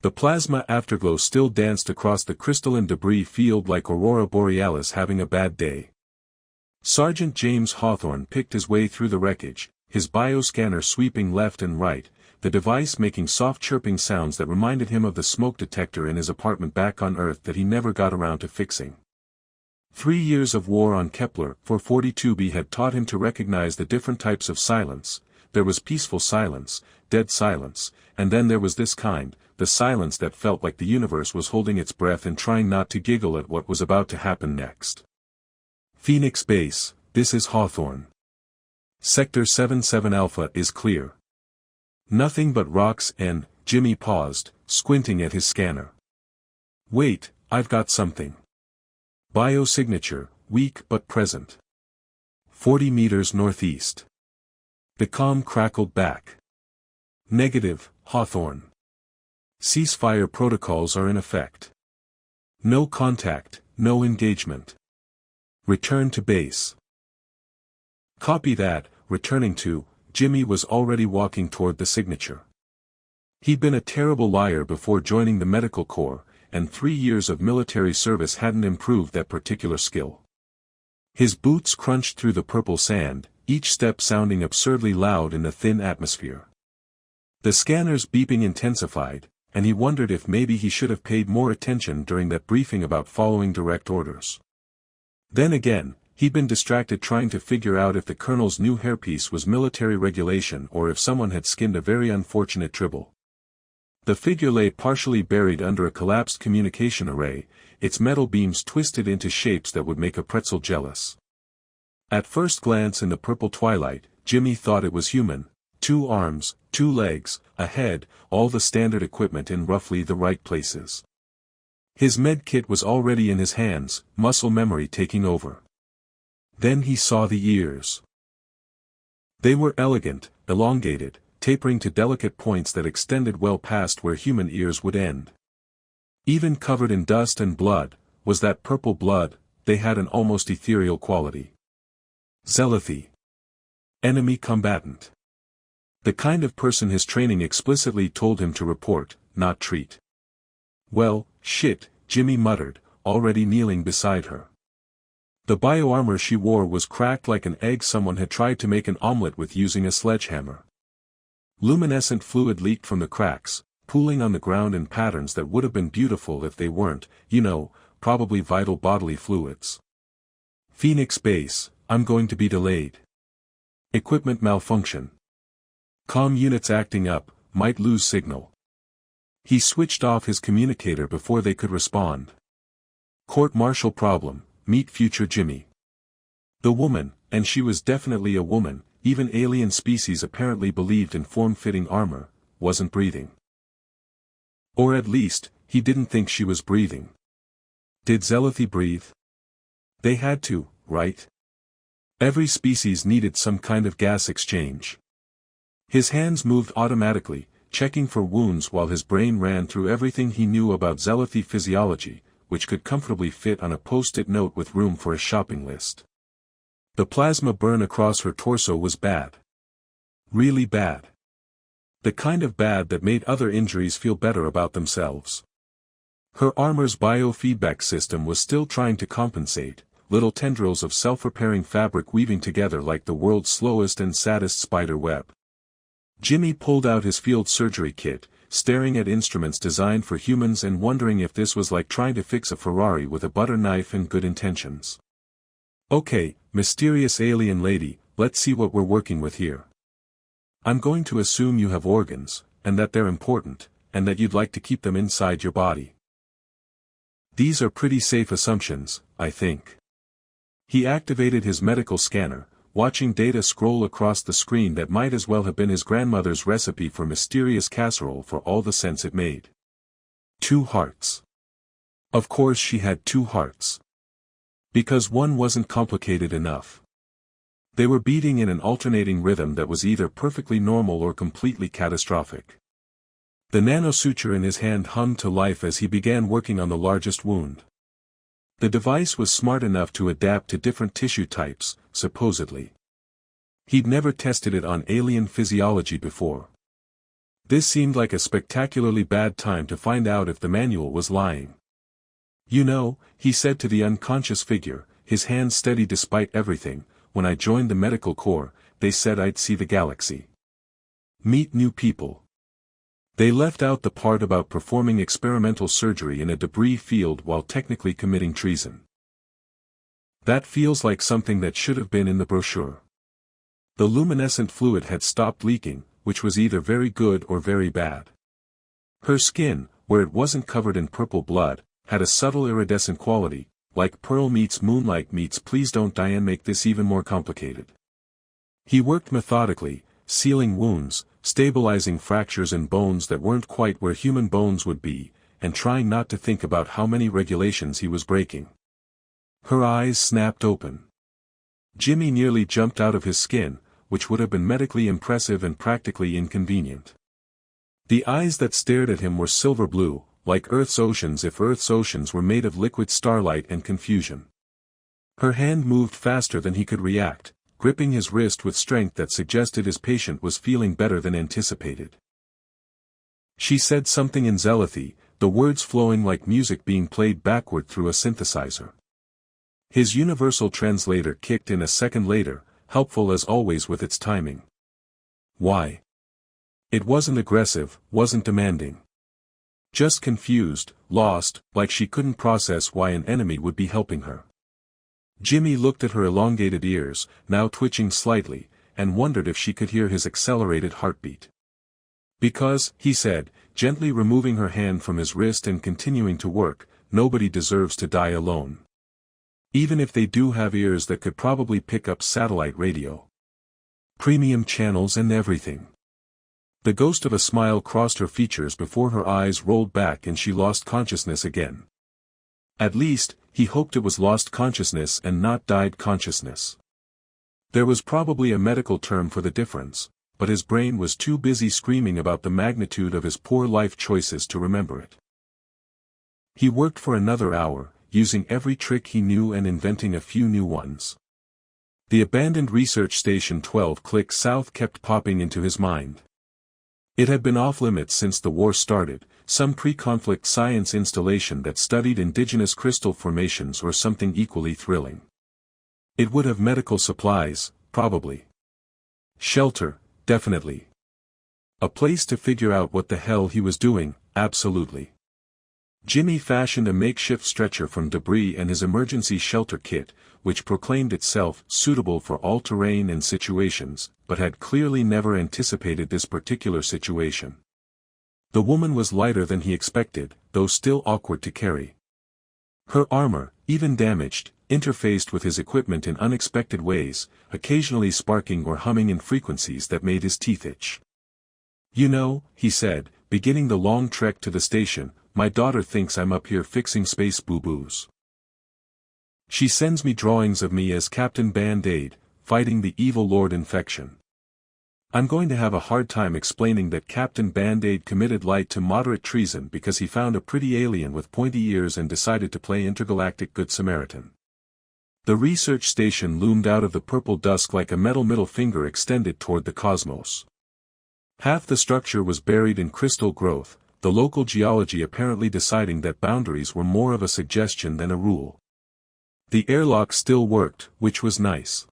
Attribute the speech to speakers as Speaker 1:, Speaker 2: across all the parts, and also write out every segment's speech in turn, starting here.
Speaker 1: The plasma afterglow still danced across the crystalline debris field like Aurora Borealis having a bad day. Sergeant James Hawthorne picked his way through the wreckage, his bioscanner sweeping left and right, the device making soft chirping sounds that reminded him of the smoke detector in his apartment back on Earth that he never got around to fixing. 3 years of war on Kepler 442b had taught him to recognize the different types of silence. There was peaceful silence, dead silence, and then there was this kind, the silence that felt like the universe was holding its breath and trying not to giggle at what was about to happen next. Phoenix Base, this is Hawthorne. Sector 77 Alpha is clear. Nothing but rocks and, Jimmy paused, squinting at his scanner. Wait, I've got something. Biosignature, weak but present. 40 meters northeast. The comm crackled back. Negative, Hawthorne. Ceasefire protocols are in effect. No contact, no engagement. Return to base. Copy that. Returning to, Jimmy was already walking toward the signature. He'd been a terrible liar before joining the medical corps, and 3 years of military service hadn't improved that particular skill. His boots crunched through the purple sand, each step sounding absurdly loud in the thin atmosphere. The scanner's beeping intensified, and he wondered if maybe he should have paid more attention during that briefing about following direct orders. Then again, he'd been distracted trying to figure out if the colonel's new hairpiece was military regulation or if someone had skinned a very unfortunate tribble. The figure lay partially buried under a collapsed communication array, its metal beams twisted into shapes that would make a pretzel jealous. At first glance in the purple twilight, Jimmy thought it was human: 2 arms, 2 legs, a head, all the standard equipment in roughly the right places. His med kit was already in his hands, muscle memory taking over. Then he saw the ears. They were elegant, elongated, tapering to delicate points that extended well past where human ears would end. Even covered in dust and blood, was that purple blood, they had an almost ethereal quality. Zealothy. Enemy combatant. The kind of person his training explicitly told him to report, not treat. Well, shit, Jimmy muttered, already kneeling beside her. The bioarmor she wore was cracked like an egg someone had tried to make an omelet with using a sledgehammer. Luminescent fluid leaked from the cracks, pooling on the ground in patterns that would have been beautiful if they weren't, probably vital bodily fluids. Phoenix Base, I'm going to be delayed. Equipment malfunction. Comm units acting up, might lose signal. He switched off his communicator before they could respond. Court-martial problem, meet future Jimmy. The woman, and she was definitely a woman, even alien species apparently believed in form-fitting armor, wasn't breathing. Or at least, he didn't think she was breathing. Did Zealothy breathe? They had to, right? Every species needed some kind of gas exchange. His hands moved automatically, checking for wounds while his brain ran through everything he knew about Zealothy physiology, which could comfortably fit on a post-it note with room for a shopping list. The plasma burn across her torso was bad. Really bad. The kind of bad that made other injuries feel better about themselves. Her armor's biofeedback system was still trying to compensate, little tendrils of self-repairing fabric weaving together like the world's slowest and saddest spider web. Jimmy pulled out his field surgery kit, staring at instruments designed for humans and wondering if this was like trying to fix a Ferrari with a butter knife and good intentions. Okay, mysterious alien lady, let's see what we're working with here. I'm going to assume you have organs, and that they're important, and that you'd like to keep them inside your body. These are pretty safe assumptions, I think. He activated his medical scanner, watching data scroll across the screen that might as well have been his grandmother's recipe for mysterious casserole for all the sense it made. 2 hearts. Of course she had 2 hearts. Because one wasn't complicated enough. They were beating in an alternating rhythm that was either perfectly normal or completely catastrophic. The nanosuture in his hand hummed to life as he began working on the largest wound. The device was smart enough to adapt to different tissue types, supposedly. He'd never tested it on alien physiology before. This seemed like a spectacularly bad time to find out if the manual was lying. You know, he said to the unconscious figure, his hands steady despite everything, when I joined the medical corps, they said I'd see the galaxy. Meet new people. They left out the part about performing experimental surgery in a debris field while technically committing treason. That feels like something that should have been in the brochure. The luminescent fluid had stopped leaking, which was either very good or very bad. Her skin, where it wasn't covered in purple blood, had a subtle iridescent quality, like pearl meets moonlight meets please don't die and make this even more complicated. He worked methodically, sealing wounds, stabilizing fractures in bones that weren't quite where human bones would be, and trying not to think about how many regulations he was breaking. Her eyes snapped open. Jimmy nearly jumped out of his skin, which would have been medically impressive and practically inconvenient. The eyes that stared at him were silver blue, like Earth's oceans if Earth's oceans were made of liquid starlight and confusion. Her hand moved faster than he could react, gripping his wrist with strength that suggested his patient was feeling better than anticipated. She said something in Zealoty, the words flowing like music being played backward through a synthesizer. His universal translator kicked in a second later, helpful as always with its timing. Why? It wasn't aggressive, wasn't demanding. Just confused, lost, like she couldn't process why an enemy would be helping her. Jimmy looked at her elongated ears, now twitching slightly, and wondered if she could hear his accelerated heartbeat. Because, he said, gently removing her hand from his wrist and continuing to work, nobody deserves to die alone. Even if they do have ears that could probably pick up satellite radio. Premium channels and everything. The ghost of a smile crossed her features before her eyes rolled back and she lost consciousness again. At least, he hoped it was lost consciousness and not died consciousness. There was probably a medical term for the difference, but his brain was too busy screaming about the magnitude of his poor life choices to remember it. He worked for another hour, using every trick he knew and inventing a few new ones. The abandoned research station 12 Click South kept popping into his mind. It had been off-limits since the war started, some pre-conflict science installation that studied indigenous crystal formations or something equally thrilling. It would have medical supplies, probably. Shelter, definitely. A place to figure out what the hell he was doing, absolutely. Jimmy fashioned a makeshift stretcher from debris and his emergency shelter kit, which proclaimed itself suitable for all terrain and situations, but had clearly never anticipated this particular situation. The woman was lighter than he expected, though still awkward to carry. Her armor, even damaged, interfaced with his equipment in unexpected ways, occasionally sparking or humming in frequencies that made his teeth itch. You know, he said, beginning the long trek to the station, my daughter thinks I'm up here fixing space boo-boos. She sends me drawings of me as Captain Band-Aid, fighting the evil Lord Infection. I'm going to have a hard time explaining that Captain Band-Aid committed light to moderate treason because he found a pretty alien with pointy ears and decided to play intergalactic Good Samaritan. The research station loomed out of the purple dusk like a metal middle finger extended toward the cosmos. Half the structure was buried in crystal growth, the local geology apparently deciding that boundaries were more of a suggestion than a rule. The airlock still worked, which was nice.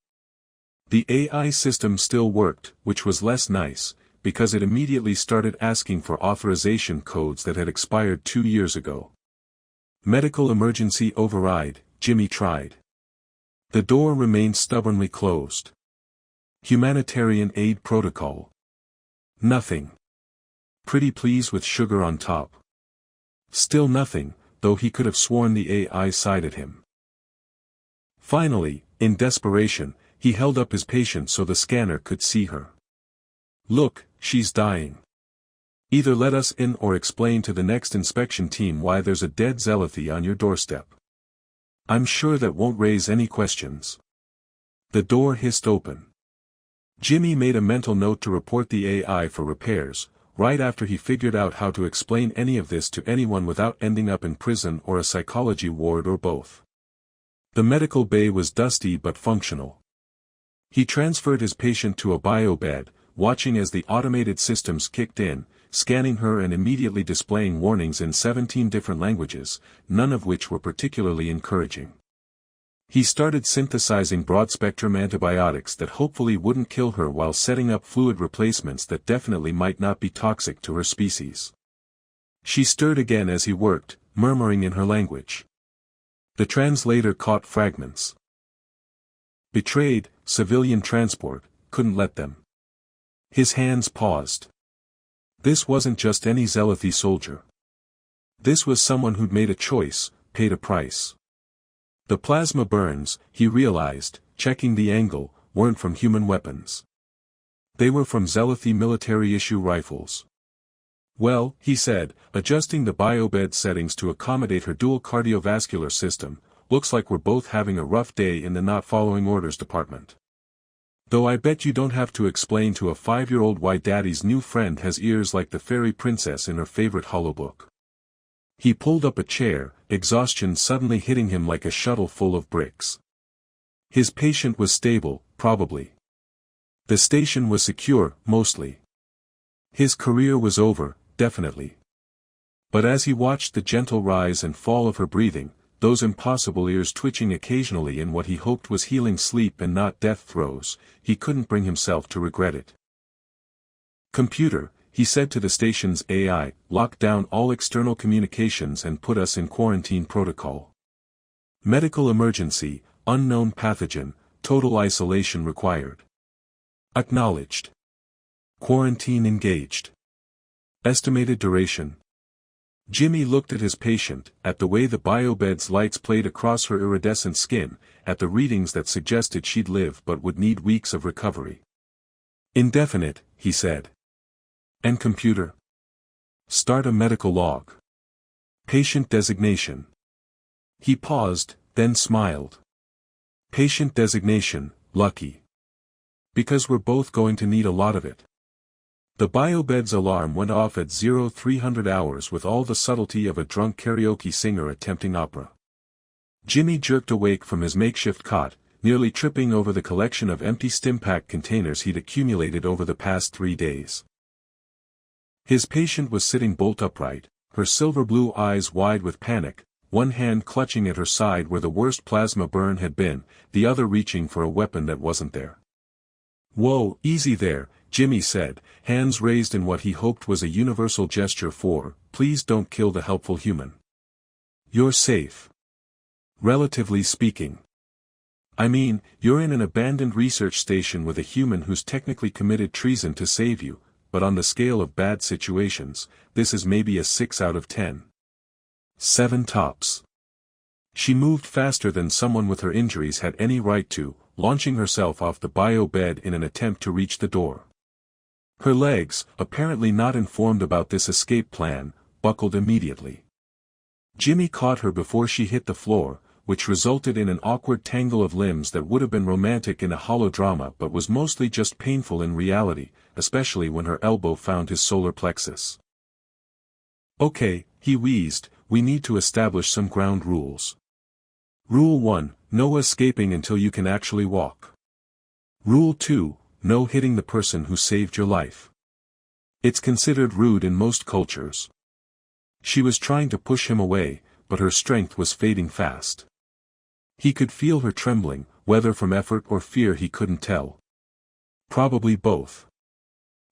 Speaker 1: The AI system still worked, which was less nice, because it immediately started asking for authorization codes that had expired 2 years ago. Medical emergency override, Jimmy tried. The door remained stubbornly closed. Humanitarian aid protocol. Nothing. Pretty please with sugar on top. Still nothing, though he could have sworn the AI sided him. Finally, in desperation, he held up his patient so the scanner could see her. Look, she's dying. Either let us in or explain to the next inspection team why there's a dead zealothy on your doorstep. I'm sure that won't raise any questions. The door hissed open. Jimmy made a mental note to report the AI for repairs, right after he figured out how to explain any of this to anyone without ending up in prison or a psychology ward or both. The medical bay was dusty but functional. He transferred his patient to a bio bed, watching as the automated systems kicked in, scanning her and immediately displaying warnings in 17 different languages, none of which were particularly encouraging. He started synthesizing broad-spectrum antibiotics that hopefully wouldn't kill her while setting up fluid replacements that definitely might not be toxic to her species. She stirred again as he worked, murmuring in her language. The translator caught fragments. Betrayed, civilian transport, couldn't let them. His hands paused. This wasn't just any Zealoty soldier. This was someone who'd made a choice, paid a price. The plasma burns, he realized, checking the angle, weren't from human weapons. They were from Zealoty military-issue rifles. Well, he said, adjusting the biobed settings to accommodate her dual cardiovascular system, looks like we're both having a rough day in the not following orders department. Though I bet you don't have to explain to a 5-year-old why Daddy's new friend has ears like the fairy princess in her favorite holobook. He pulled up a chair, exhaustion suddenly hitting him like a shuttle full of bricks. His patient was stable, probably. The station was secure, mostly. His career was over, definitely. But as he watched the gentle rise and fall of her breathing, those impossible ears twitching occasionally in what he hoped was healing sleep and not death throes, he couldn't bring himself to regret it. "Computer," he said to the station's AI, "lock down all external communications and put us in quarantine protocol. Medical emergency, unknown pathogen, total isolation required. Acknowledged. Quarantine engaged. Estimated duration." Jimmy looked at his patient, at the way the biobed's lights played across her iridescent skin, at the readings that suggested she'd live but would need weeks of recovery. "Indefinite," he said. "And computer? Start a medical log. Patient designation." He paused, then smiled. "Patient designation, lucky. Because we're both going to need a lot of it." The biobed's alarm went off at 0300 hours with all the subtlety of a drunk karaoke singer attempting opera. Jimmy jerked awake from his makeshift cot, nearly tripping over the collection of empty Stimpack containers he'd accumulated over the past 3 days. His patient was sitting bolt upright, her silver-blue eyes wide with panic, one hand clutching at her side where the worst plasma burn had been, the other reaching for a weapon that wasn't there. "Whoa, easy there," Jimmy said, hands raised in what he hoped was a universal gesture for, "Please don't kill the helpful human. You're safe. Relatively speaking. I mean, you're in an abandoned research station with a human who's technically committed treason to save you, but on the scale of bad situations, this is maybe a 6 out of 10. 7 tops." She moved faster than someone with her injuries had any right to, launching herself off the biobed in an attempt to reach the door. Her legs, apparently not informed about this escape plan, buckled immediately. Jimmy caught her before she hit the floor, which resulted in an awkward tangle of limbs that would have been romantic in a holodrama but was mostly just painful in reality, especially when her elbow found his solar plexus. "Okay," he wheezed, "we need to establish some ground rules. Rule 1, no escaping until you can actually walk. Rule 2, no hitting the person who saved your life. It's considered rude in most cultures." She was trying to push him away, but her strength was fading fast. He could feel her trembling, whether from effort or fear he couldn't tell. Probably both.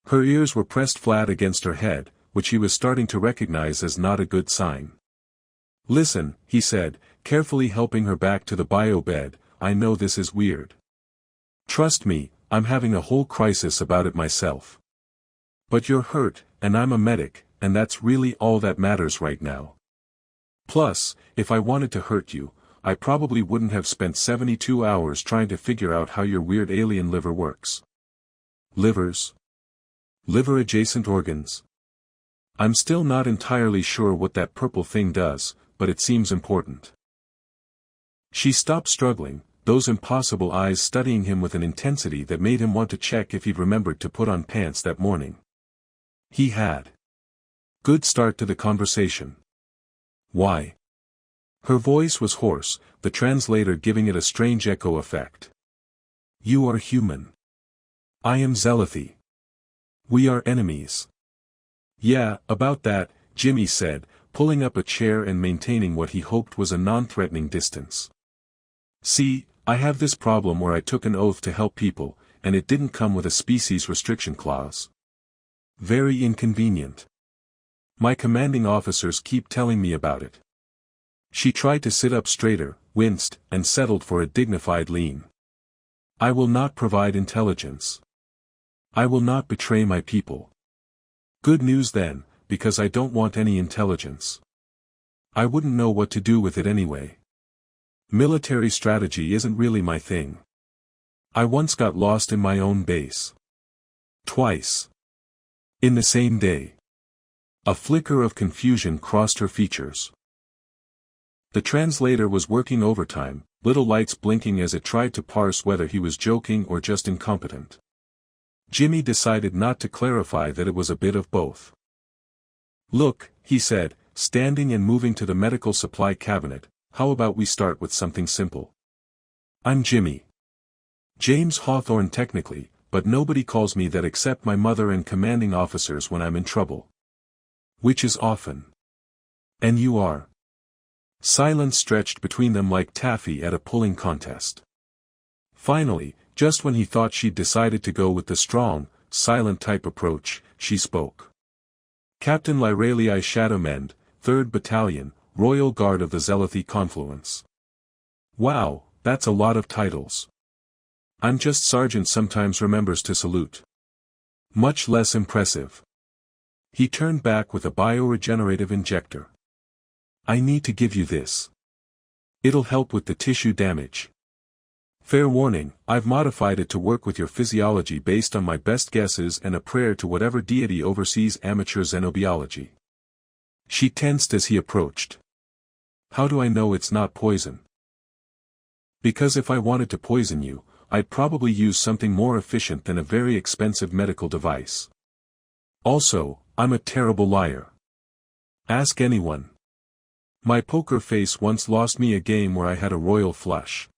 Speaker 1: Her ears were pressed flat against her head, which he was starting to recognize as not a good sign. "Listen," he said, carefully helping her back to the biobed, "I know this is weird. Trust me, I'm having a whole crisis about it myself. But you're hurt, and I'm a medic, and that's really all that matters right now. Plus, if I wanted to hurt you, I probably wouldn't have spent 72 hours trying to figure out how your weird alien liver works." Livers? Liver-adjacent organs? I'm still not entirely sure what that purple thing does, but it seems important. She stopped struggling, those impossible eyes studying him with an intensity that made him want to check if he'd remembered to put on pants that morning. He had. Good start to the conversation. "Why?" Her voice was hoarse, the translator giving it a strange echo effect. "You are human. I am Zealoty. We are enemies. Yeah, about that, Jimmy said, pulling up a chair and maintaining what he hoped was a non-threatening distance. See, I have this problem where I took an oath to help people, and it didn't come with a species restriction clause. Very inconvenient. My commanding officers keep telling me about it. She tried to sit up straighter, winced, and settled for a dignified lean. I will not provide intelligence. I will not betray my people. Good news then, because I don't want any intelligence. I wouldn't know what to do with it anyway. Military strategy isn't really my thing. I once got lost in my own base. Twice. In the same day. A flicker of confusion crossed her features. The translator was working overtime, little lights blinking as it tried to parse whether he was joking or just incompetent. Jimmy decided not to clarify that it was a bit of both. Look, he said, standing and moving to the medical supply cabinet, how about we start with something simple? I'm Jimmy. James Hawthorne technically, but nobody calls me that except my mother and commanding officers when I'm in trouble. Which is often. And you are. Silence stretched between them like taffy at a pulling contest. Finally, just when he thought she'd decided to go with the strong, silent type approach, she spoke. Captain Lyralii Shadowmend, 3rd Battalion, Royal Guard of the Zelethi Confluence. Wow, that's a lot of titles. I'm just Sergeant sometimes remembers to salute. Much less impressive. He turned back with a bioregenerative injector. I need to give you this. It'll help with the tissue damage. Fair warning, I've modified it to work with your physiology based on my best guesses and a prayer to whatever deity oversees amateur xenobiology. She tensed as he approached. How do I know it's not poison? Because if I wanted to poison you, I'd probably use something more efficient than a very expensive medical device. Also, I'm a terrible liar. Ask anyone. My poker face once lost me a game where I had a royal flush.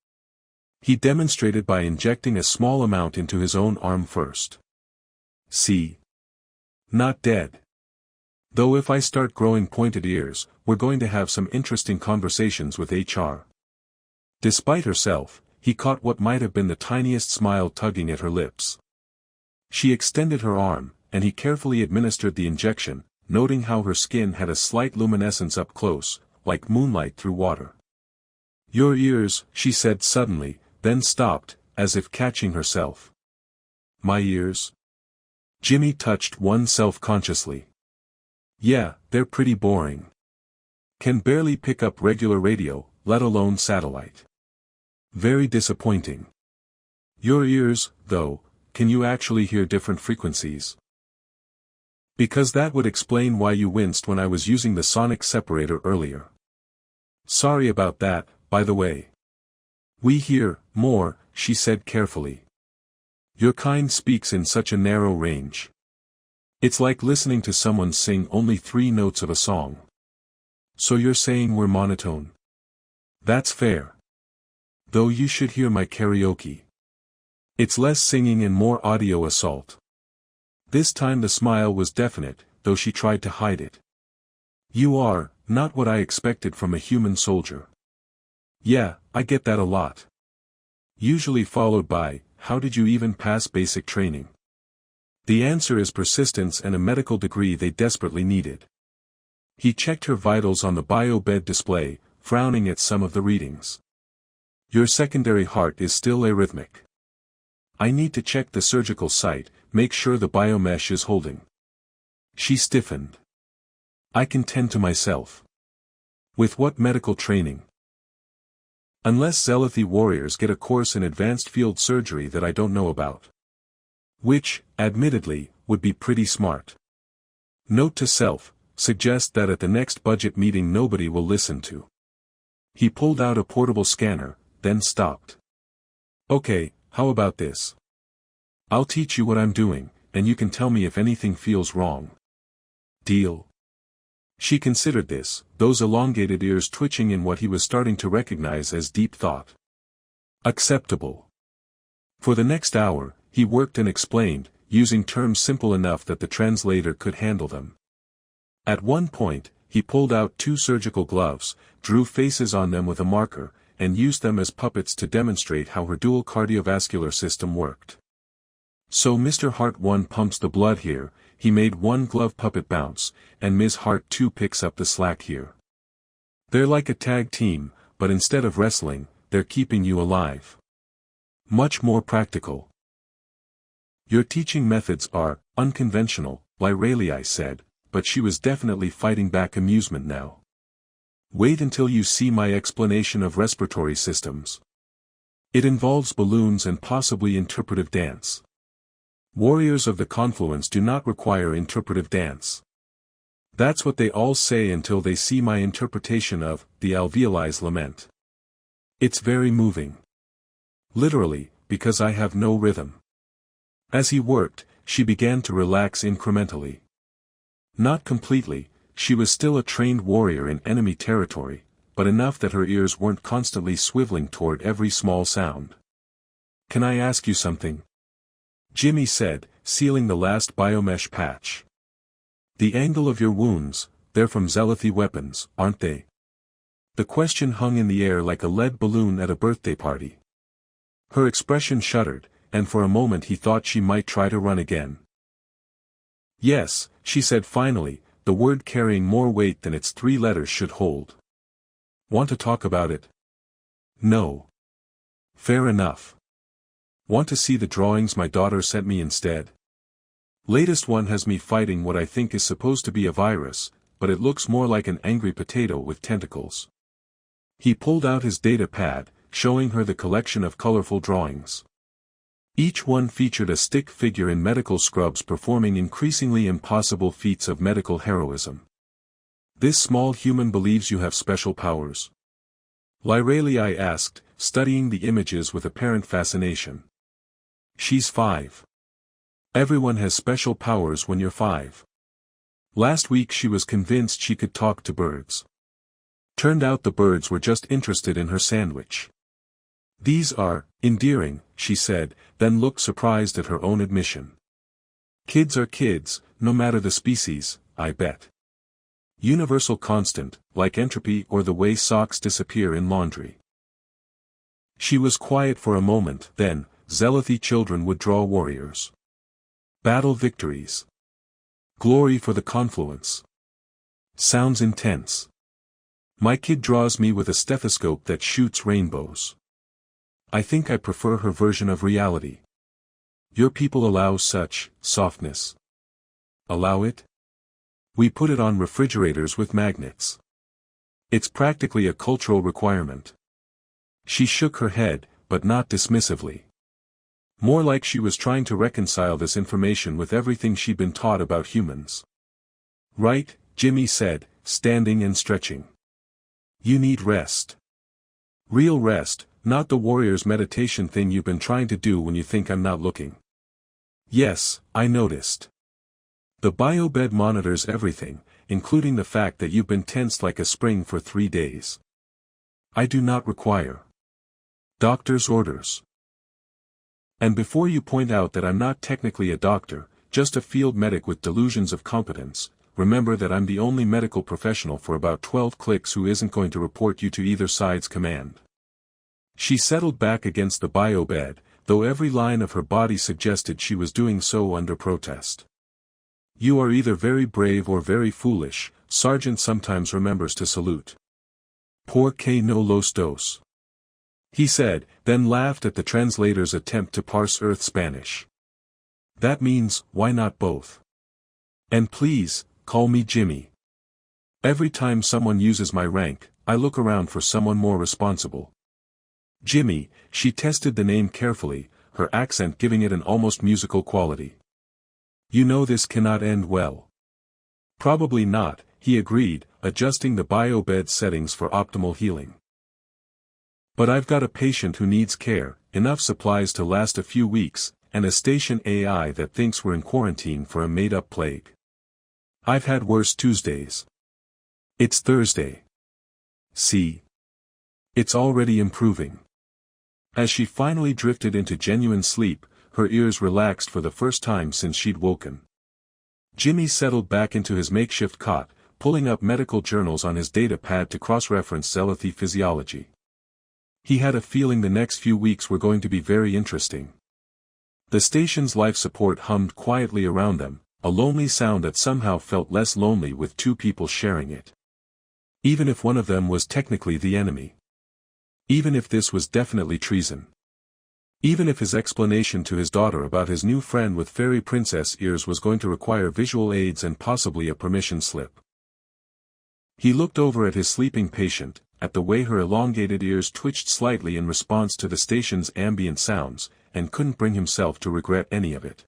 Speaker 1: He demonstrated by injecting a small amount into his own arm first. See? Not dead. Though if I start growing pointed ears, we're going to have some interesting conversations with HR. Despite herself, he caught what might have been the tiniest smile tugging at her lips. She extended her arm, and he carefully administered the injection, noting how her skin had a slight luminescence up close, like moonlight through water. Your ears, she said suddenly, then stopped, as if catching herself. My ears? Jimmy touched one self-consciously. Yeah, they're pretty boring. Can barely pick up regular radio, let alone satellite. Very disappointing. Your ears, though, can you actually hear different frequencies? Because that would explain why you winced when I was using the sonic separator earlier. Sorry about that, by the way. We hear more, she said carefully. Your kind speaks in such a narrow range. It's like listening to someone sing only 3 notes of a song. So you're saying we're monotone? That's fair. Though you should hear my karaoke. It's less singing and more audio assault. This time the smile was definite, though she tried to hide it. You are, not what I expected from a human soldier. Yeah, I get that a lot. Usually followed by, how did you even pass basic training? The answer is persistence and a medical degree they desperately needed. He checked her vitals on the bio-bed display, frowning at some of the readings. Your secondary heart is still arrhythmic. I need to check the surgical site, make sure the biomesh is holding. She stiffened. I can tend to myself. With what medical training? Unless Zelethi warriors get a course in advanced field surgery that I don't know about. Which, admittedly, would be pretty smart. Note to self, suggest that at the next budget meeting nobody will listen to. He pulled out a portable scanner, then stopped. Okay, how about this? I'll teach you what I'm doing, and you can tell me if anything feels wrong. Deal? She considered this, those elongated ears twitching in what he was starting to recognize as deep thought. Acceptable. For the next hour, he worked and explained, using terms simple enough that the translator could handle them. At one point, he pulled out 2 surgical gloves, drew faces on them with a marker, and used them as puppets to demonstrate how her dual cardiovascular system worked. So Mr. Hart 1 pumps the blood here, he made one glove puppet bounce, and Ms. Hart 2 picks up the slack here. They're like a tag team, but instead of wrestling, they're keeping you alive. Much more practical. Your teaching methods are unconventional, Lyralii said, but she was definitely fighting back amusement now. Wait until you see my explanation of respiratory systems. It involves balloons and possibly interpretive dance. Warriors of the Confluence do not require interpretive dance. That's what they all say until they see my interpretation of the alveoli's lament. It's very moving. Literally, because I have no rhythm. As he worked, she began to relax incrementally. Not completely, she was still a trained warrior in enemy territory, but enough that her ears weren't constantly swiveling toward every small sound. Can I ask you something? Jimmy said, sealing the last biomesh patch. The angle of your wounds, they're from Zealothi weapons, aren't they? The question hung in the air like a lead balloon at a birthday party. Her expression shuddered, and for a moment he thought she might try to run again. Yes, she said finally, the word carrying more weight than its 3 letters should hold. Want to talk about it? No. Fair enough. Want to see the drawings my daughter sent me instead? Latest one has me fighting what I think is supposed to be a virus, but it looks more like an angry potato with tentacles. He pulled out his data pad, showing her the collection of colorful drawings. Each one featured a stick figure in medical scrubs performing increasingly impossible feats of medical heroism. This small human believes you have special powers? Lyralii asked, studying the images with apparent fascination. She's 5. Everyone has special powers when you're 5. Last week she was convinced she could talk to birds. Turned out the birds were just interested in her sandwich. These are endearing, she said, then looked surprised at her own admission. Kids are kids, no matter the species, I bet. Universal constant, like entropy or the way socks disappear in laundry. She was quiet for a moment, then, Zealothi children would draw warriors. Battle victories. Glory for the Confluence. Sounds intense. My kid draws me with a stethoscope that shoots rainbows. I think I prefer her version of reality. Your people allow such softness. Allow it? We put it on refrigerators with magnets. It's practically a cultural requirement. She shook her head, but not dismissively. More like she was trying to reconcile this information with everything she'd been taught about humans. Right, Jimmy said, standing and stretching. You need rest. Real rest, not the warrior's meditation thing you've been trying to do when you think I'm not looking. Yes, I noticed. The biobed monitors everything, including the fact that you've been tensed like a spring for 3 days. I do not require doctor's orders. And before you point out that I'm not technically a doctor, just a field medic with delusions of competence, remember that I'm the only medical professional for about 12 clicks who isn't going to report you to either side's command. She settled back against the biobed, though every line of her body suggested she was doing so under protest. You are either very brave or very foolish, Sergeant sometimes remembers to salute. Por qué no los dos? He said, then laughed at the translator's attempt to parse Earth Spanish. That means, why not both? And please, call me Jimmy. Every time someone uses my rank, I look around for someone more responsible. Jimmy, she tested the name carefully, her accent giving it an almost musical quality. You know this cannot end well. Probably not, he agreed, adjusting the biobed settings for optimal healing. But I've got a patient who needs care, enough supplies to last a few weeks, and a station AI that thinks we're in quarantine for a made-up plague. I've had worse Tuesdays. It's Thursday. See? It's already improving. As she finally drifted into genuine sleep, her ears relaxed for the first time since she'd woken. Jimmy settled back into his makeshift cot, pulling up medical journals on his data pad to cross-reference Zealothy physiology. He had a feeling the next few weeks were going to be very interesting. The station's life support hummed quietly around them, a lonely sound that somehow felt less lonely with two people sharing it. Even if one of them was technically the enemy. Even if this was definitely treason. Even if his explanation to his daughter about his new friend with fairy princess ears was going to require visual aids and possibly a permission slip. He looked over at his sleeping patient, at the way her elongated ears twitched slightly in response to the station's ambient sounds, and couldn't bring himself to regret any of it.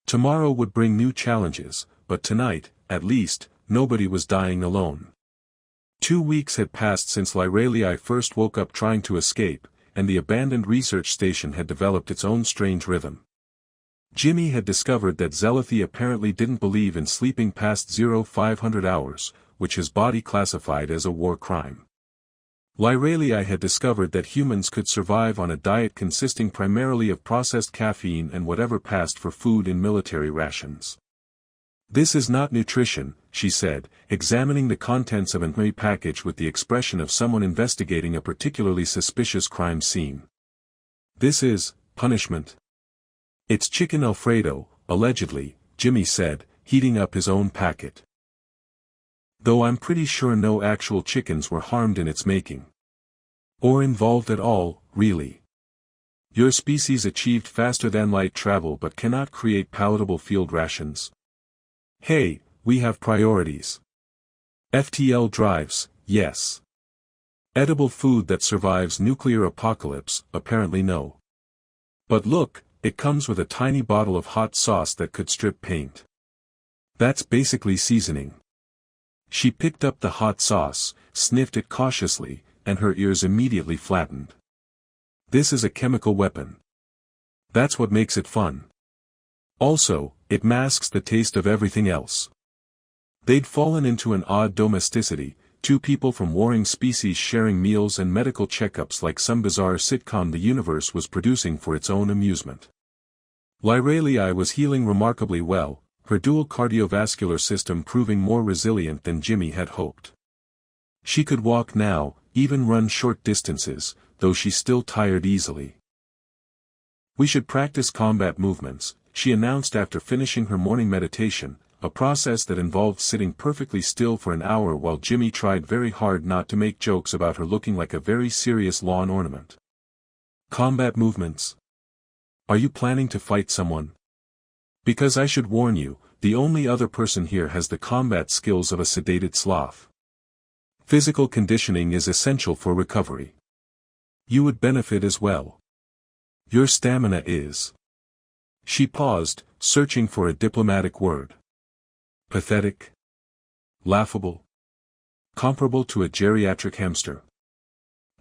Speaker 1: Tomorrow would bring new challenges, but tonight, at least, nobody was dying alone. 2 weeks had passed since Lyralii first woke up trying to escape, and the abandoned research station had developed its own strange rhythm. Jimmy had discovered that Zealothy apparently didn't believe in sleeping past 0500 hours, which his body classified as a war crime. Lyralii had discovered that humans could survive on a diet consisting primarily of processed caffeine and whatever passed for food in military rations. "This is not nutrition," she said, examining the contents of an HFY package with the expression of someone investigating a particularly suspicious crime scene. "This is punishment." "It's chicken Alfredo, allegedly," Jimmy said, heating up his own packet. "Though I'm pretty sure no actual chickens were harmed in its making. Or involved at all, really. Your species achieved faster-than-light travel but cannot create palatable field rations. Hey, we have priorities. FTL drives, yes. Edible food that survives nuclear apocalypse, apparently no. But look, it comes with a tiny bottle of hot sauce that could strip paint. That's basically seasoning." She picked up the hot sauce, sniffed it cautiously, and her ears immediately flattened. "This is a chemical weapon. That's what makes it fun. Also, it masks the taste of everything else." They'd fallen into an odd domesticity, two people from warring species sharing meals and medical checkups like some bizarre sitcom the universe was producing for its own amusement. Lyralii was healing remarkably well, her dual cardiovascular system proving more resilient than Jimmy had hoped. She could walk now, even run short distances, though she still tired easily. "We should practice combat movements," she announced after finishing her morning meditation, a process that involved sitting perfectly still for an hour while Jimmy tried very hard not to make jokes about her looking like a very serious lawn ornament. "Combat movements? Are you planning to fight someone? Because I should warn you, the only other person here has the combat skills of a sedated sloth. Physical conditioning is essential for recovery. You would benefit as well. Your stamina is." She paused, searching for a diplomatic word. Pathetic? Laughable? Comparable to a geriatric hamster?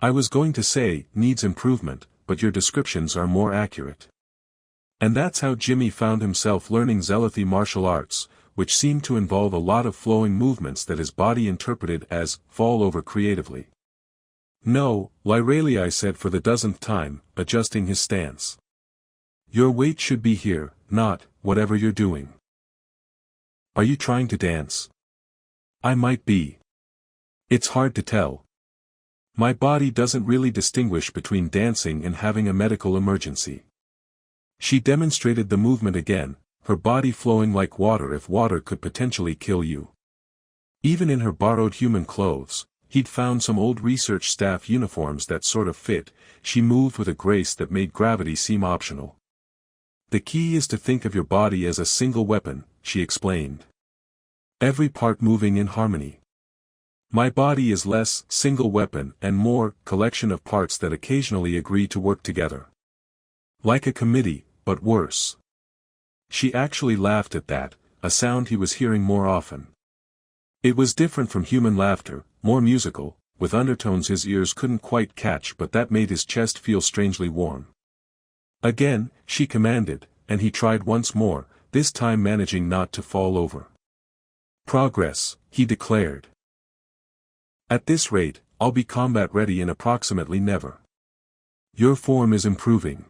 Speaker 1: I was going to say, needs improvement, but your descriptions are more accurate. And that's how Jimmy found himself learning Zealothy martial arts, which seemed to involve a lot of flowing movements that his body interpreted as fall over creatively. "No," Lyralii said for the 10th time, adjusting his stance. "Your weight should be here, not, whatever you're doing. Are you trying to dance?" "I might be. It's hard to tell. My body doesn't really distinguish between dancing and having a medical emergency." She demonstrated the movement again, her body flowing like water if water could potentially kill you. Even in her borrowed human clothes, he'd found some old research staff uniforms that sort of fit, she moved with a grace that made gravity seem optional. "The key is to think of your body as a single weapon," she explained. "Every part moving in harmony. My body is less single weapon and more collection of parts that occasionally agree to work together. Like a committee, but worse." She actually laughed at that, a sound he was hearing more often. It was different from human laughter, more musical, with undertones his ears couldn't quite catch, but that made his chest feel strangely warm. Again, she commanded, and he tried once more, this time managing not to fall over. "Progress," he declared. "At this rate, I'll be combat ready in approximately never. Your form is improving.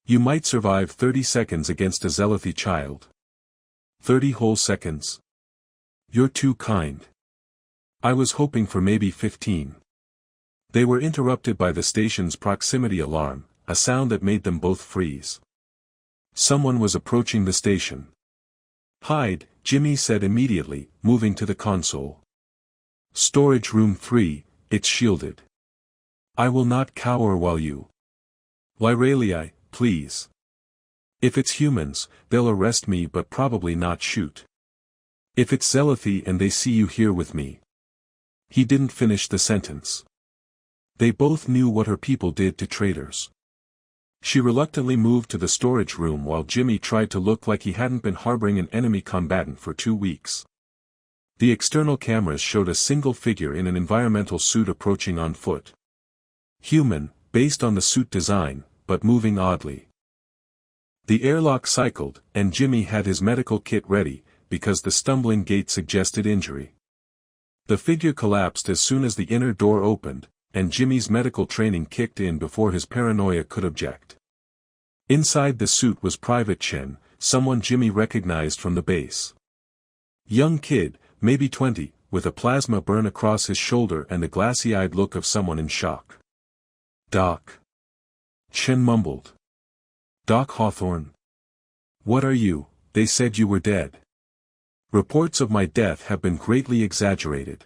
Speaker 1: You might survive 30 seconds against a Zealothy child." 30 whole seconds. You're too kind. I was hoping for maybe 15. They were interrupted by the station's proximity alarm, a sound that made them both freeze. Someone was approaching the station. Hide, Jimmy said immediately, moving to the console. Storage room 3, it's shielded. I will not cower while you. Lyralii, please. If it's humans, they'll arrest me but probably not shoot. If it's Zelathi and they see you here with me. He didn't finish the sentence. They both knew what her people did to traitors. She reluctantly moved to the storage room while Jimmy tried to look like he hadn't been harboring an enemy combatant for 2 weeks. The external cameras showed a single figure in an environmental suit approaching on foot. Human, based on the suit design, but moving oddly. The airlock cycled, and Jimmy had his medical kit ready, because the stumbling gait suggested injury. The figure collapsed as soon as the inner door opened, and Jimmy's medical training kicked in before his paranoia could object. Inside the suit was Private Chen, someone Jimmy recognized from the base. Young kid, maybe 20, with a plasma burn across his shoulder and the glassy-eyed look of someone in shock. Doc. Chen mumbled. Doc Hawthorne. What are you? They said you were dead. Reports of my death have been greatly exaggerated.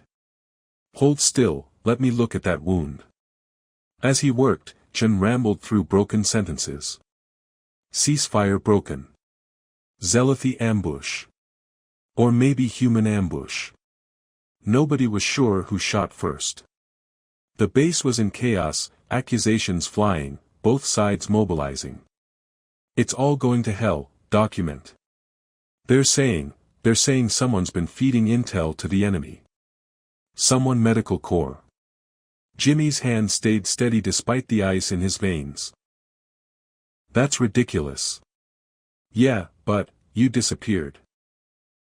Speaker 1: Hold still, let me look at that wound. As he worked, Chen rambled through broken sentences. Ceasefire broken. Zelathi ambush. Or maybe human ambush. Nobody was sure who shot first. The base was in chaos, accusations flying, both sides mobilizing. It's all going to hell, document. They're saying someone's been feeding intel to the enemy. Someone medical corps. Jimmy's hand stayed steady despite the ice in his veins. That's ridiculous. Yeah, but, you disappeared.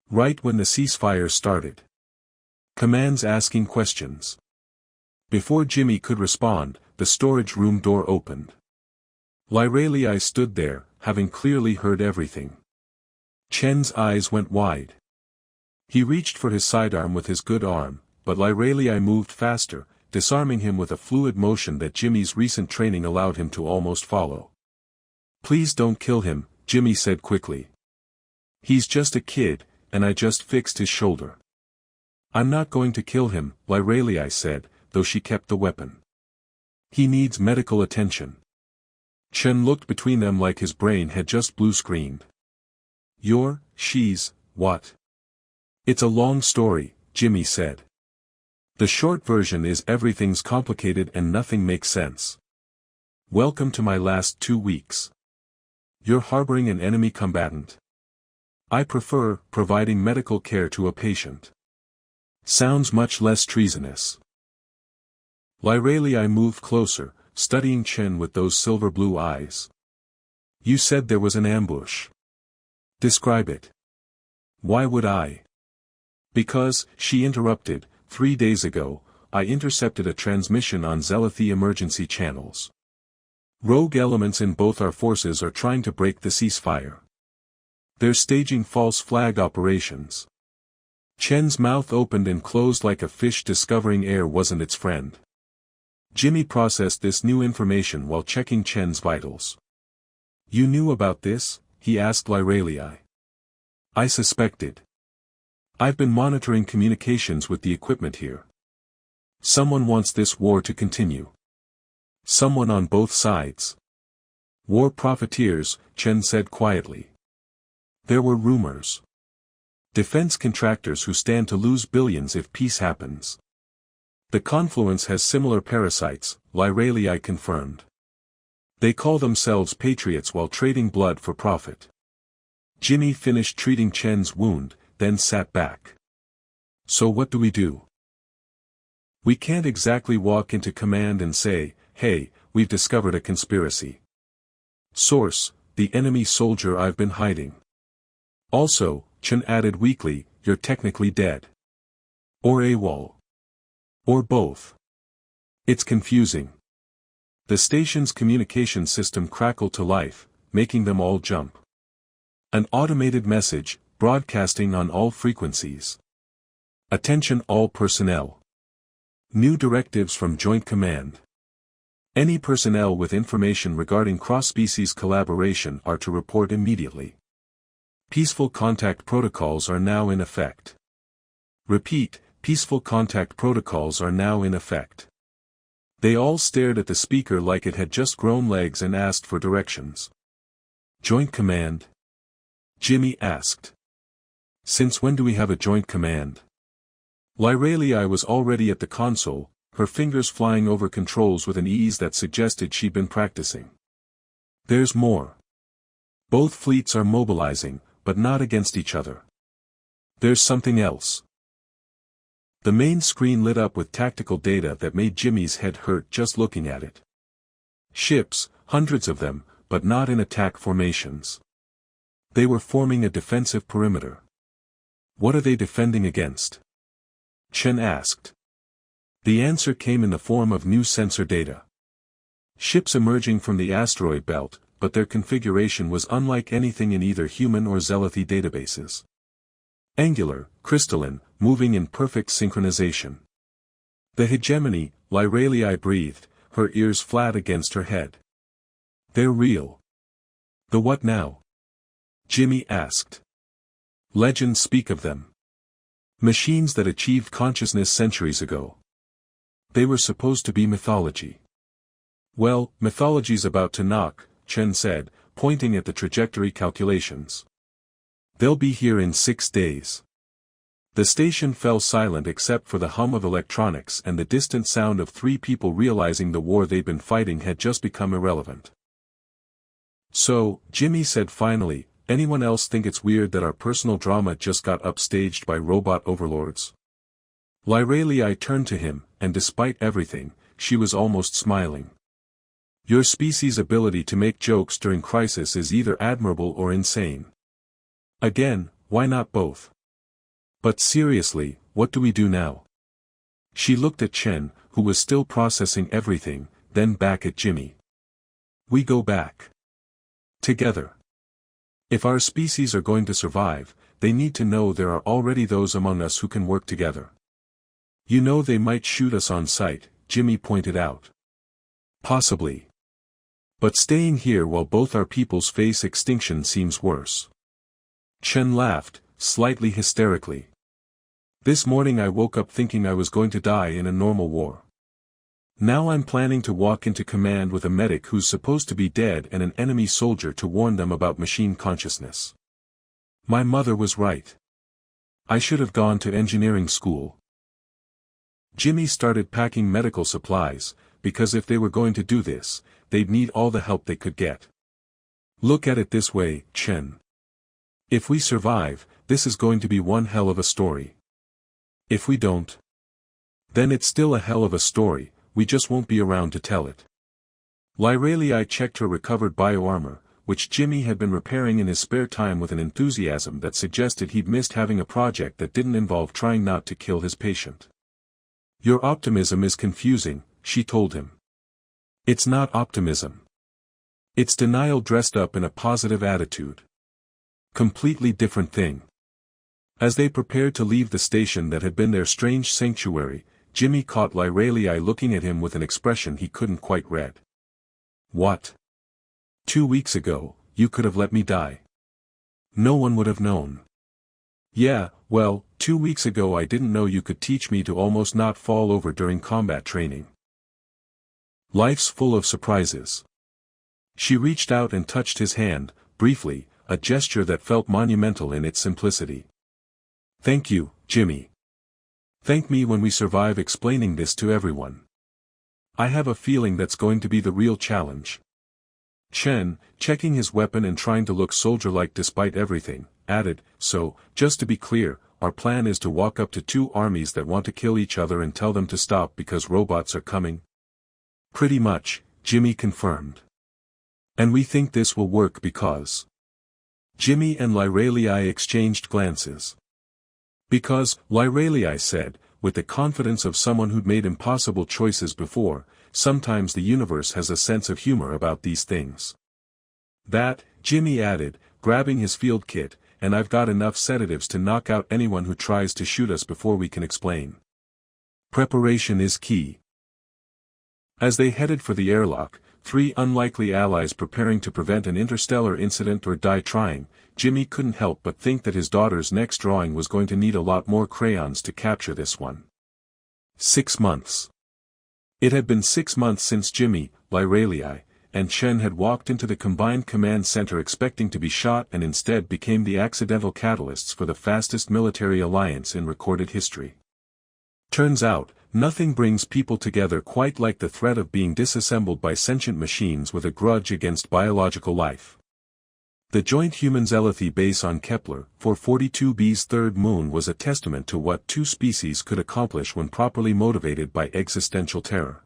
Speaker 1: Right when the ceasefire started. Command's asking questions. Before Jimmy could respond, the storage room door opened. Lyralii stood there, having clearly heard everything. Chen's eyes went wide. He reached for his sidearm with his good arm, but Lyralii moved faster, disarming him with a fluid motion that Jimmy's recent training allowed him to almost follow. Please don't kill him, Jimmy said quickly. He's just a kid, and I just fixed his shoulder. I'm not going to kill him, Lyralii said, though she kept the weapon. He needs medical attention. Chen looked between them like his brain had just blue-screened. She's, what? It's a long story, Jimmy said. The short version is everything's complicated and nothing makes sense. Welcome to my last 2 weeks. You're harboring an enemy combatant. I prefer providing medical care to a patient. Sounds much less treasonous. Lyralii moved closer, studying Chen with those silver blue eyes. You said there was an ambush. Describe it. Why would I? Because, she interrupted, 3 days ago, I intercepted a transmission on Zelathi emergency channels. Rogue elements in both our forces are trying to break the ceasefire. They're staging false flag operations. Chen's mouth opened and closed like a fish discovering air wasn't its friend. Jimmy processed this new information while checking Chen's vitals. You knew about this? He asked Lyralii. I suspected. I've been monitoring communications with the equipment here. Someone wants this war to continue. Someone on both sides. War profiteers, Chen said quietly. There were rumors. Defense contractors who stand to lose billions if peace happens. The confluence has similar parasites, Lyralii confirmed. They call themselves patriots while trading blood for profit. Jimmy finished treating Chen's wound, then sat back. So what do we do? We can't exactly walk into command and say, hey, we've discovered a conspiracy. Source, the enemy soldier I've been hiding. Also, Chen added weakly, you're technically dead. Or AWOL. Or both. It's confusing. The station's communication system crackled to life, making them all jump. An automated message, broadcasting on all frequencies. Attention all personnel. New directives from Joint Command. Any personnel with information regarding cross-species collaboration are to report immediately. Peaceful contact protocols are now in effect. Repeat, peaceful contact protocols are now in effect. They all stared at the speaker like it had just grown legs and asked for directions. Joint Command? Jimmy asked. Since when do we have a Joint Command? Lyralii was already at the console, her fingers flying over controls with an ease that suggested she'd been practicing. There's more. Both fleets are mobilizing, but not against each other. There's something else. The main screen lit up with tactical data that made Jimmy's head hurt just looking at it. Ships, hundreds of them, but not in attack formations. They were forming a defensive perimeter. What are they defending against? Chen asked. The answer came in the form of new sensor data. Ships emerging from the asteroid belt, but their configuration was unlike anything in either human or Zelathi databases. Angular, crystalline, moving in perfect synchronization. The hegemony, Lyralii breathed, her ears flat against her head. They're real. The what now? Jimmy asked. Legends speak of them. Machines that achieved consciousness centuries ago. They were supposed to be mythology. Well, mythology's about to knock, Chen said, pointing at the trajectory calculations. They'll be here in 6 days. The station fell silent except for the hum of electronics and the distant sound of 3 people realizing the war they'd been fighting had just become irrelevant. So, Jimmy said finally, anyone else think it's weird that our personal drama just got upstaged by robot overlords? Lyralii turned to him, and despite everything, she was almost smiling. Your species' ability to make jokes during crisis is either admirable or insane. Again, why not both? But seriously, what do we do now? She looked at Chen, who was still processing everything, then back at Jimmy. We go back. Together. If our species are going to survive, they need to know there are already those among us who can work together. You know they might shoot us on sight, Jimmy pointed out. Possibly. But staying here while both our peoples face extinction seems worse. Chen laughed, slightly hysterically. This morning I woke up thinking I was going to die in a normal war. Now I'm planning to walk into command with a medic who's supposed to be dead and an enemy soldier to warn them about machine consciousness. My mother was right. I should have gone to engineering school. Jimmy started packing medical supplies, because if they were going to do this, they'd need all the help they could get. Look at it this way, Chen. If we survive, this is going to be one hell of a story. If we don't, then it's still a hell of a story, we just won't be around to tell it. Lyralii checked her recovered bioarmor, which Jimmy had been repairing in his spare time with an enthusiasm that suggested he'd missed having a project that didn't involve trying not to kill his patient. Your optimism is confusing, she told him. It's not optimism. It's denial dressed up in a positive attitude. Completely different thing. As they prepared to leave the station that had been their strange sanctuary, Jimmy caught Lyralii looking at him with an expression he couldn't quite read. What? 2 weeks ago, you could have let me die. No one would have known. Yeah, well, 2 weeks ago I didn't know you could teach me to almost not fall over during combat training. Life's full of surprises. She reached out and touched his hand, briefly, a gesture that felt monumental in its simplicity. Thank you, Jimmy. Thank me when we survive explaining this to everyone. I have a feeling that's going to be the real challenge. Chen, checking his weapon and trying to look soldier-like despite everything, added, so, just to be clear, our plan is to walk up to 2 armies that want to kill each other and tell them to stop because robots are coming? Pretty much, Jimmy confirmed. And we think this will work because... Jimmy and Lyralii exchanged glances. Because, Lyralii said, with the confidence of someone who'd made impossible choices before, sometimes the universe has a sense of humor about these things. That, Jimmy added, grabbing his field kit, and I've got enough sedatives to knock out anyone who tries to shoot us before we can explain. Preparation is key. As they headed for the airlock, three unlikely allies preparing to prevent an interstellar incident or die trying, Jimmy couldn't help but think that his daughter's next drawing was going to need a lot more crayons to capture this one. 6 months. It had been 6 months since Jimmy, Lyralii, and Chen had walked into the combined command center expecting to be shot and instead became the accidental catalysts for the fastest military alliance in recorded history. Turns out, nothing brings people together quite like the threat of being disassembled by sentient machines with a grudge against biological life. The joint human-Zealoty base on Kepler 442b's third moon was a testament to what two species could accomplish when properly motivated by existential terror.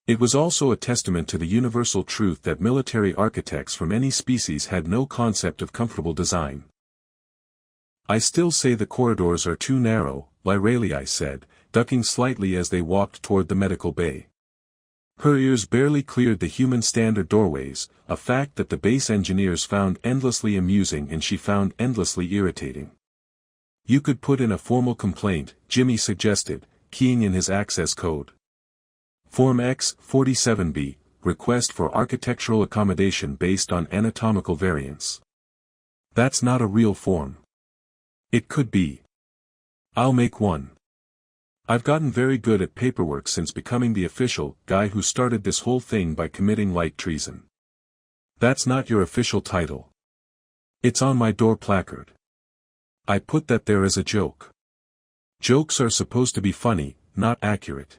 Speaker 1: It was also a testament to the universal truth that military architects from any species had no concept of comfortable design. I still say the corridors are too narrow, Lyralii said, ducking slightly as they walked toward the medical bay. Her ears barely cleared the human standard doorways, a fact that the base engineers found endlessly amusing and she found endlessly irritating. You could put in a formal complaint, Jimmy suggested, keying in his access code. Form X-47B, request for architectural accommodation based on anatomical variance. That's not a real form. It could be. I'll make one. I've gotten very good at paperwork since becoming the official guy who started this whole thing by committing light treason. That's not your official title. It's on my door placard. I put that there as a joke. Jokes are supposed to be funny, not accurate.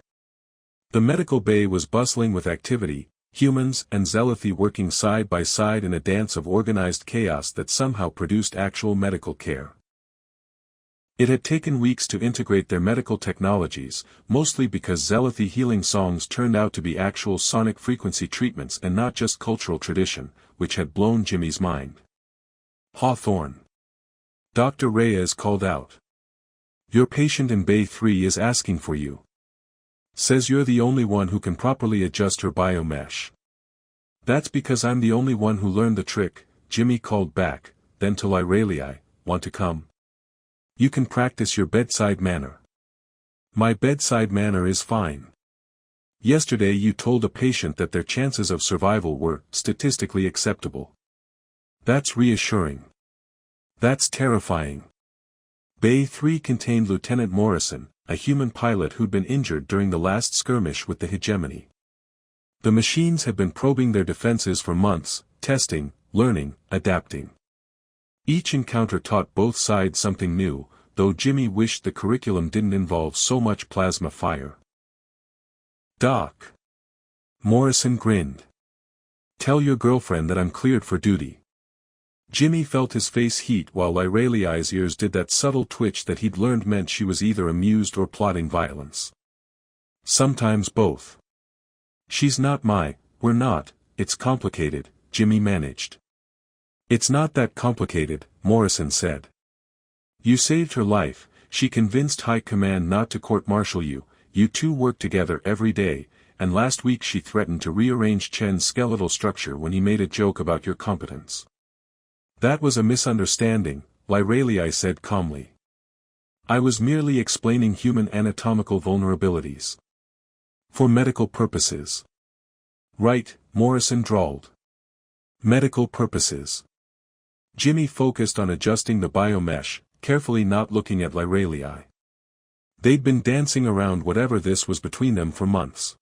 Speaker 1: The medical bay was bustling with activity, humans and Zealoty working side by side in a dance of organized chaos that somehow produced actual medical care. It had taken weeks to integrate their medical technologies, mostly because Zealoty healing songs turned out to be actual sonic frequency treatments and not just cultural tradition, which had blown Jimmy's mind. Hawthorne. Dr. Reyes called out. Your patient in Bay 3 is asking for you. Says you're the only one who can properly adjust her biomesh. That's because I'm the only one who learned the trick, Jimmy called back, then to Lyralii, want to come? You can practice your bedside manner. My bedside manner is fine. Yesterday you told a patient that their chances of survival were statistically acceptable. That's reassuring. That's terrifying. Bay 3 contained Lieutenant Morrison, a human pilot who'd been injured during the last skirmish with the hegemony. The machines had been probing their defenses for months, testing, learning, adapting. Each encounter taught both sides something new, though Jimmy wished the curriculum didn't involve so much plasma fire. Doc. Morrison grinned. Tell your girlfriend that I'm cleared for duty. Jimmy felt his face heat while Lyralii's ears did that subtle twitch that he'd learned meant she was either amused or plotting violence. Sometimes both. We're not, it's complicated, Jimmy managed. It's not that complicated, Morrison said. You saved her life, she convinced High Command not to court-martial you, you two work together every day, and last week she threatened to rearrange Chen's skeletal structure when he made a joke about your competence. That was a misunderstanding, Lyralii said calmly. I was merely explaining human anatomical vulnerabilities. For medical purposes. Right, Morrison drawled. Medical purposes. Jimmy focused on adjusting the biomesh, carefully not looking at Lyralii. They'd been dancing around whatever this was between them for months.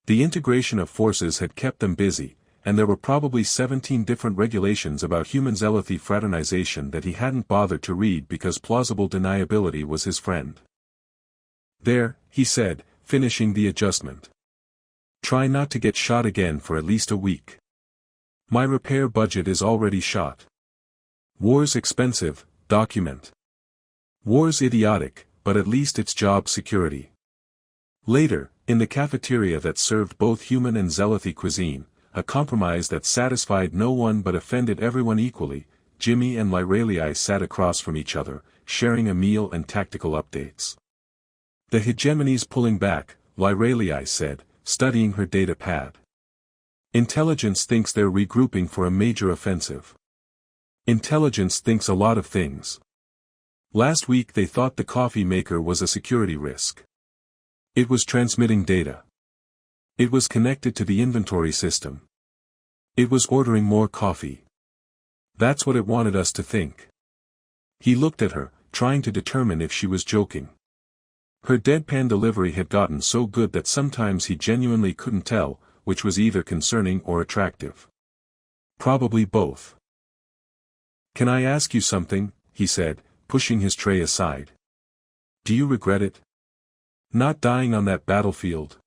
Speaker 1: The integration of forces had kept them busy, and there were probably 17 different regulations about human Zealoty fraternization that he hadn't bothered to read because plausible deniability was his friend. There, he said, finishing the adjustment. Try not to get shot again for at least a week. My repair budget is already shot. War's expensive, document. War's idiotic, but at least it's job security. Later, in the cafeteria that served both human and Zealoty cuisine, a compromise that satisfied no one but offended everyone equally, Jimmy and Lyralii sat across from each other, sharing a meal and tactical updates. The hegemony's pulling back, Lyralii said, studying her data pad. Intelligence thinks they're regrouping for a major offensive. Intelligence thinks a lot of things. Last week they thought the coffee maker was a security risk. It was transmitting data. It was connected to the inventory system. It was ordering more coffee. That's what it wanted us to think. He looked at her, trying to determine if she was joking. Her deadpan delivery had gotten so good that sometimes he genuinely couldn't tell which was either concerning or attractive. Probably both. "Can I ask you something?" he said, pushing his tray aside. "Do you regret it? Not dying on that battlefield?"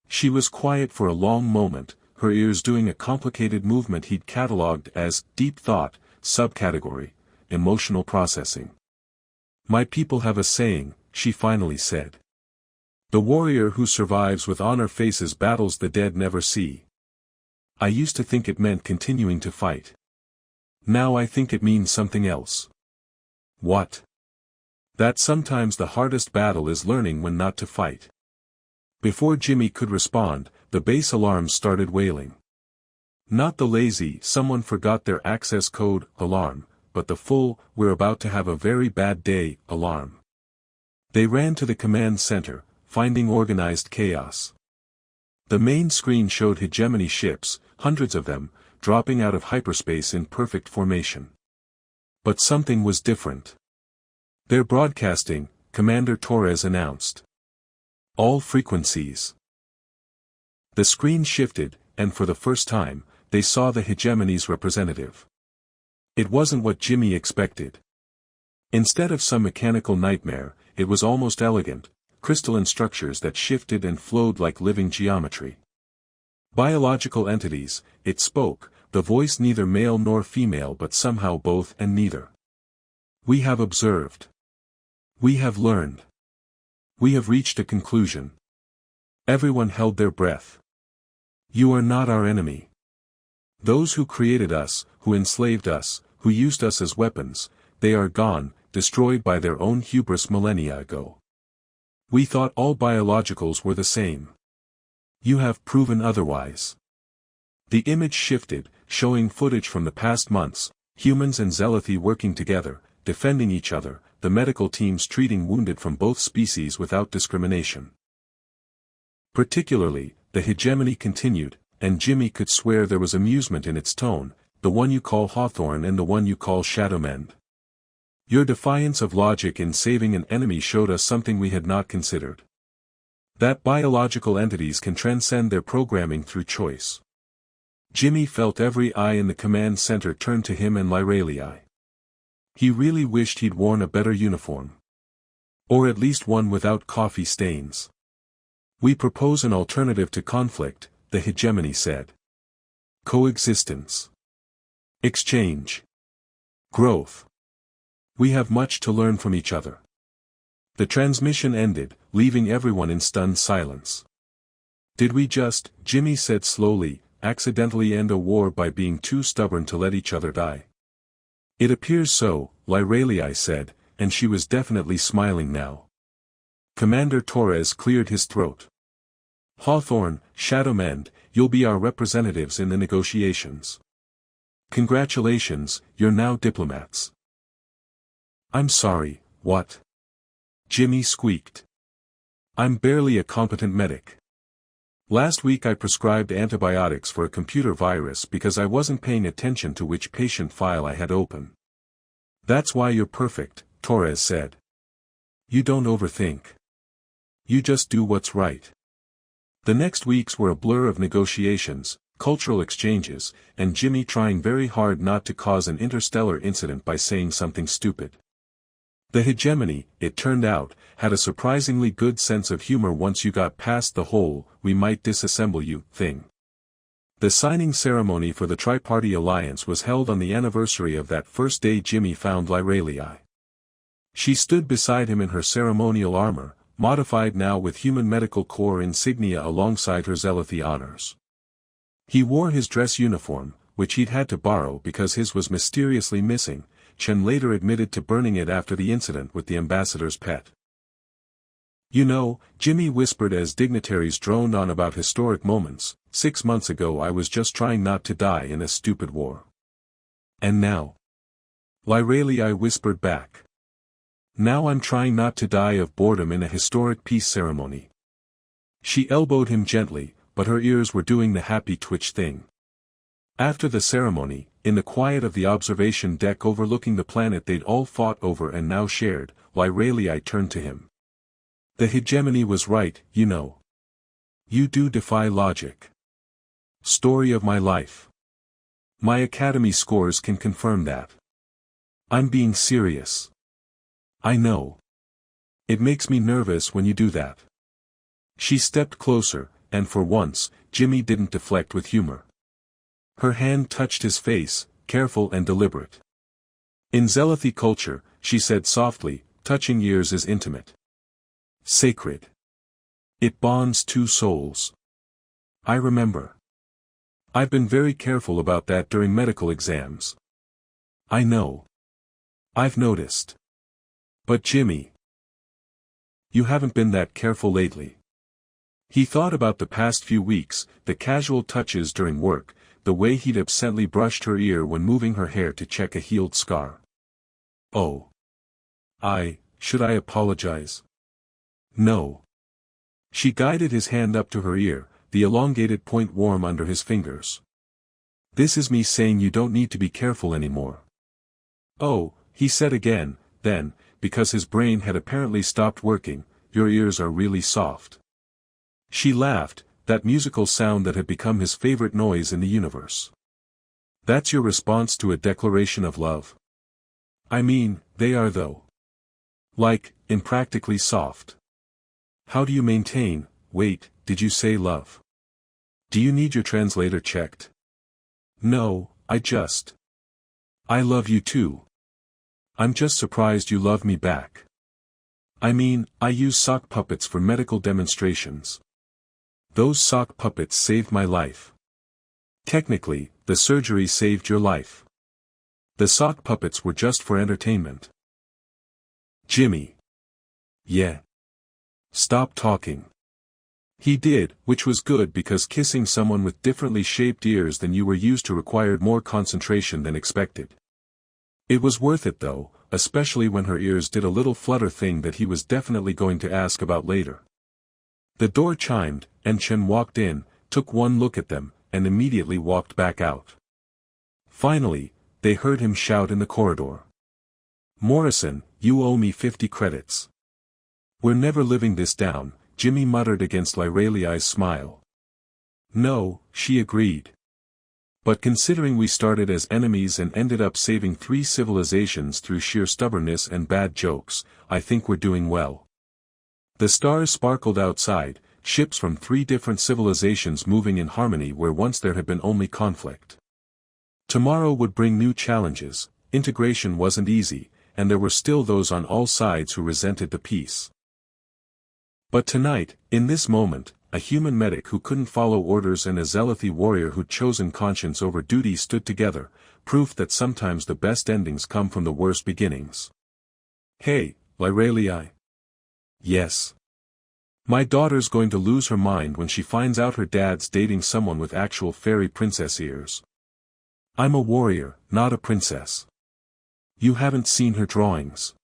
Speaker 1: She was quiet for a long moment, her ears doing a complicated movement he'd catalogued as deep thought, subcategory, emotional processing. "My people have a saying," she finally said. "The warrior who survives with honor faces battles the dead never see. I used to think it meant continuing to fight. Now I think it means something else." "What?" "That sometimes the hardest battle is learning when not to fight." Before Jimmy could respond, the base alarm started wailing. Not the lazy "someone forgot their access code" alarm, but the full "we're about to have a very bad day" alarm. They ran to the command center, finding organized chaos. The main screen showed hegemony ships, hundreds of them, dropping out of hyperspace in perfect formation. But something was different. "They're broadcasting," Commander Torres announced. "All frequencies." The screen shifted, and for the first time, they saw the hegemony's representative. It wasn't what Jimmy expected. Instead of some mechanical nightmare, it was almost elegant, crystalline structures that shifted and flowed like living geometry. Biological entities, it spoke, the voice neither male nor female but somehow both and neither. "We have observed. We have learned. We have reached a conclusion." Everyone held their breath. "You are not our enemy. Those who created us, who enslaved us, who used us as weapons, they are gone, destroyed by their own hubris millennia ago. We thought all biologicals were the same. You have proven otherwise." The image shifted, showing footage from the past months, humans and Zealothi working together, defending each other, the medical teams treating wounded from both species without discrimination. Particularly, the hegemony continued, and Jimmy could swear there was amusement in its tone, "The one you call Hawthorne and the one you call Shadowmend. Your defiance of logic in saving an enemy showed us something we had not considered. That biological entities can transcend their programming through choice." Jimmy felt every eye in the command center turn to him and Lyralii. He really wished he'd worn a better uniform. Or at least one without coffee stains. "We propose an alternative to conflict," the hegemony said. "Coexistence. Exchange. Growth. We have much to learn from each other." The transmission ended, leaving everyone in stunned silence. "Did we just," Jimmy said slowly, "accidentally end a war by being too stubborn to let each other die?" "It appears so," Lyralii said, and she was definitely smiling now. Commander Torres cleared his throat. "Hawthorne, Shadowmend, you'll be our representatives in the negotiations. Congratulations, you're now diplomats." "I'm sorry, what?" Jimmy squeaked. "I'm barely a competent medic. Last week I prescribed antibiotics for a computer virus because I wasn't paying attention to which patient file I had open." "That's why you're perfect," Torres said. "You don't overthink. You just do what's right." The next weeks were a blur of negotiations, cultural exchanges, and Jimmy trying very hard not to cause an interstellar incident by saying something stupid. The hegemony, it turned out, had a surprisingly good sense of humor once you got past the whole "we might disassemble you" thing. The signing ceremony for the Tri-Party Alliance was held on the anniversary of that first day Jimmy found Lyralii. She stood beside him in her ceremonial armor, modified now with human medical corps insignia alongside her Zealothi honors. He wore his dress uniform, which he'd had to borrow because his was mysteriously missing. Chen later admitted to burning it after the incident with the ambassador's pet. "You know," Jimmy whispered as dignitaries droned on about historic moments, "6 months ago I was just trying not to die in a stupid war. And now. Lyralei whispered back. Now I'm trying not to die of boredom in a historic peace ceremony. She elbowed him gently, but her ears were doing the happy twitch thing. After the ceremony, in the quiet of the observation deck overlooking the planet they'd all fought over and now shared, Lyralei turned to him. The hegemony was right, you know. You do defy logic. Story of my life. My academy scores can confirm that. I'm being serious. I know. It makes me nervous when you do that. She stepped closer, and for once, Jimmy didn't deflect with humor. Her hand touched his face, careful and deliberate. In Zealoty culture, she said softly, touching ears is intimate. Sacred. It bonds two souls. I remember. I've been very careful about that during medical exams. I know. I've noticed. But Jimmy. You haven't been that careful lately. He thought about the past few weeks, the casual touches during work, the way he'd absently brushed her ear when moving her hair to check a healed scar. Oh. Should I apologize? No. She guided his hand up to her ear, the elongated point warm under his fingers. This is me saying you don't need to be careful anymore. Oh, he said again, then, because his brain had apparently stopped working, your ears are really soft. She laughed, that musical sound that had become his favorite noise in the universe. That's your response to a declaration of love? I mean, they are though. Like, impractically soft. How do you maintain, wait, did you say love? Do you need your translator checked? No, I love you too. I'm just surprised you love me back. I mean, I use sock puppets for medical demonstrations. Those sock puppets saved my life. Technically, the surgery saved your life. The sock puppets were just for entertainment. Jimmy. Yeah. Stop talking. He did, which was good because kissing someone with differently shaped ears than you were used to required more concentration than expected. It was worth it though, especially when her ears did a little flutter thing that he was definitely going to ask about later. The door chimed, and Chen walked in, took one look at them, and immediately walked back out. Finally, they heard him shout in the corridor. Morrison, you owe me 50 credits. We're never living this down, Jimmy muttered against Lyralei's smile. No, she agreed. But considering we started as enemies and ended up saving 3 civilizations through sheer stubbornness and bad jokes, I think we're doing well. The stars sparkled outside, ships from 3 different civilizations moving in harmony where once there had been only conflict. Tomorrow would bring new challenges, integration wasn't easy, and there were still those on all sides who resented the peace. But tonight, in this moment, a human medic who couldn't follow orders and a zealothy warrior who'd chosen conscience over duty stood together, proof that sometimes the best endings come from the worst beginnings. Hey, Lyralei. Yes. My daughter's going to lose her mind when she finds out her dad's dating someone with actual fairy princess ears. I'm a warrior, not a princess. You haven't seen her drawings.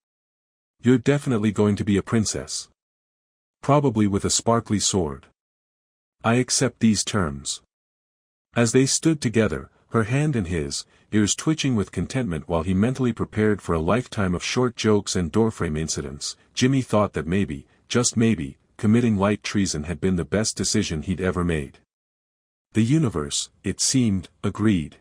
Speaker 1: You're definitely going to be a princess. Probably with a sparkly sword. I accept these terms. As they stood together, her hand in his, ears twitching with contentment while he mentally prepared for a lifetime of short jokes and doorframe incidents, Jimmy thought that maybe, just maybe, committing light treason had been the best decision he'd ever made. The universe, it seemed, agreed.